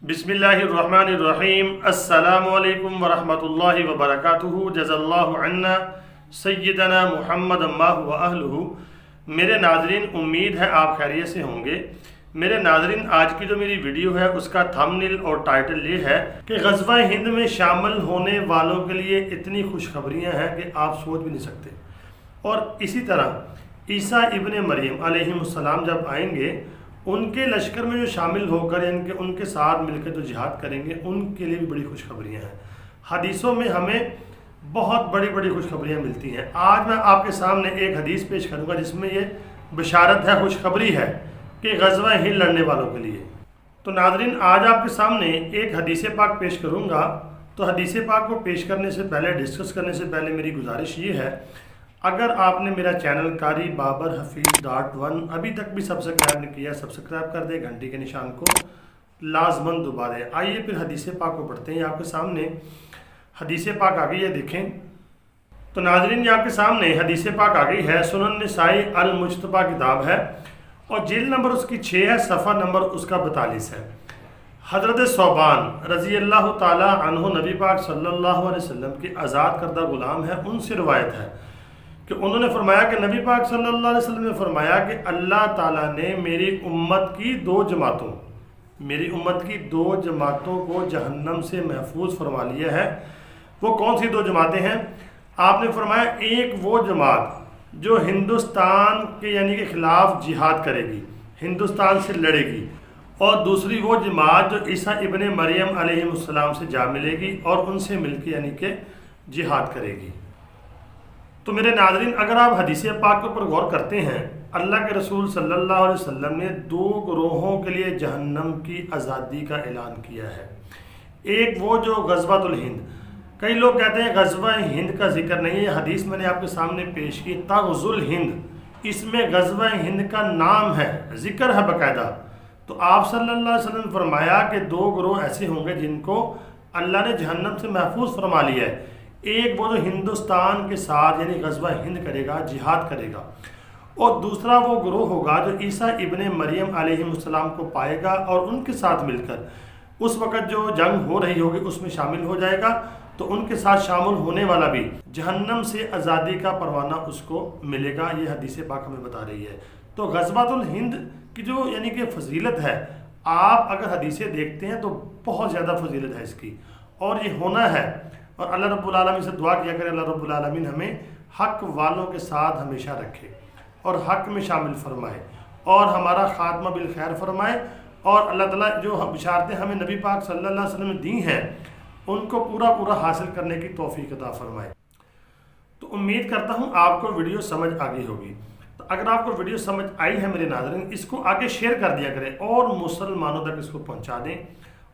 बिस्मिल्लाहिर्रहमानिर्रहीम। अस्सलामु अलैकुम वरहमतुल्लाहि वबरकातुहू। जज़ल्लाहु अन्ना सय्यदना मुहम्मद अम्मा व अहलुहू। मेरे नाज़रीन, उम्मीद है आप खैरियत से होंगे। मेरे नाज़रीन, आज की जो मेरी वीडियो है उसका थंबनेल और टाइटल ये है कि ग़ज़वा हिंद में शामिल होने वालों के लिए इतनी खुशखबरियाँ हैं कि आप सोच भी नहीं सकते। और इसी तरह ईसा इब्ने मरियम अलैहिस्सलाम जब आएंगे, उनके लश्कर में जो शामिल होकर उनके साथ मिलकर जो जिहाद करेंगे, उनके लिए भी बड़ी खुशखबरियाँ हैं। हदीसों में हमें बहुत बड़ी बड़ी खुशखबरियाँ मिलती हैं। आज मैं आपके सामने एक हदीस पेश करूँगा जिसमें ये बशारत है, खुशखबरी है कि ग़ज़वा हिंद लड़ने वालों के लिए। तो नाज़रीन, आज आपके सामने एक हदीस पाक पेश करूँगा। तो हदीस पाक को पेश करने से पहले, डिस्कस करने से पहले मेरी गुजारिश ये है, अगर आपने मेरा चैनल कारी बाबर हफीज़.1 अभी तक भी सब्सक्राइब नहीं किया, सब्सक्राइब कर दें, घंटी के निशान को लाजमन दबा दें। आइए फिर हदीस पाक को पढ़ते हैं। आपके सामने हदीस पाक आ गई है, देखें। तो नाज़रीन, ये आपके सामने हदीस पाक आ गई है। सुनन निसाई अल मुज्तबा किताब है और जिल्द नंबर उसकी 6 है, सफ़ा नंबर उसका 42 है। हज़रत सौबान रज़ी अल्लाह ताला अन्हु नबी पाक सल्लल्लाहु अलैहि वसल्लम की आज़ाद करदा गुलाम है। उनसे रिवायत है कि उन्होंने फरमाया कि नबी पाक सल्लल्लाहु अलैहि वसल्लम ने फरमाया कि अल्लाह ताला ने मेरी उम्मत की दो जमातों को जहन्नम से महफूज फरमा लिया है। वो कौन सी दो जमातें हैं? आपने फरमाया, एक वो जमात जो हिंदुस्तान के यानी के ख़िलाफ़ जिहाद करेगी, हिंदुस्तान से लड़ेगी, और दूसरी वो जमात जो ईसा इब्ने मरियम अलैहिस्सलाम से जा मिलेगी और उनसे मिलकर यानी कि जिहाद करेगी। तो मेरे नाज़रीन, अगर आप हदीस पाक के ऊपर गौर करते हैं, अल्लाह के रसूल सल्लल्लाहु अलैहि वसल्लम ने दो ग्रोहों के लिए जहन्नम की आज़ादी का ऐलान किया है। एक वो जो ग़ज़वातुल हिंद, कई लोग कहते हैं ग़ज़वा हिंद का जिक्र नहीं है। हदीस मैंने आपके सामने पेश की, तग़ज़ुल हिंद, इसमें ग़ज़वा हिंद का नाम है, जिक्र है बाकायदा। तो आप सल्लल्लाहु अलैहि वसल्लम ने फरमाया कि दो ग्रोह ऐसे होंगे जिनको अल्लाह ने जहन्नम से महफूज फरमा लिया है। एक वो जो हिंदुस्तान के साथ यानी ग़ज़वा हिंद करेगा, जिहाद करेगा, और दूसरा वो ग्रोह होगा जो ईसा इब्ने मरियम अलैहिस्सलाम को पाएगा और उनके साथ मिलकर उस वक़्त जो जंग हो रही होगी उसमें शामिल हो जाएगा। तो उनके साथ शामिल होने वाला भी जहन्नम से आज़ादी का परवाना उसको मिलेगा। ये हदीस पाक हमें बता रही है। तो ग़ज़वातुल हिंद की जो यानी कि फजीलत है, आप अगर हदीसें देखते हैं तो बहुत ज़्यादा फजीलत है इसकी, और ये होना है। और अल्लाह रब्बुल आलमीन से दुआ किया करें, अल्लाह रब्बुल आलमीन हमें हक़ वालों के साथ हमेशा रखे और हक़ में शामिल फरमाए और हमारा ख़ात्मा बिल खैर फरमाए। और अल्लाह ताला जो बिशारतें हमें नबी पाक सल्लल्लाहु अलैहि वसल्लम ने दी हैं, उनको पूरा हासिल करने की तौफीक अता फरमाए। तो उम्मीद करता हूँ आपको वीडियो समझ आ गई होगी। तो अगर आपको वीडियो समझ आई है मेरे नाज़रीन, इसको आगे शेयर कर दिया करें और मुसलमानों तक इसको पहुँचा दें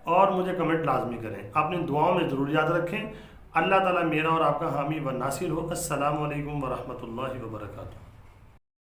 और मुझे कमेंट लाजमी करें। अपनी दुआओं में ज़रूर याद रखें। अल्लाह ताला मेरा और आपका हामी व नासिर हो। अस्सलामु अलैकुम व रहमतुल्लाहि व बरकातुहू।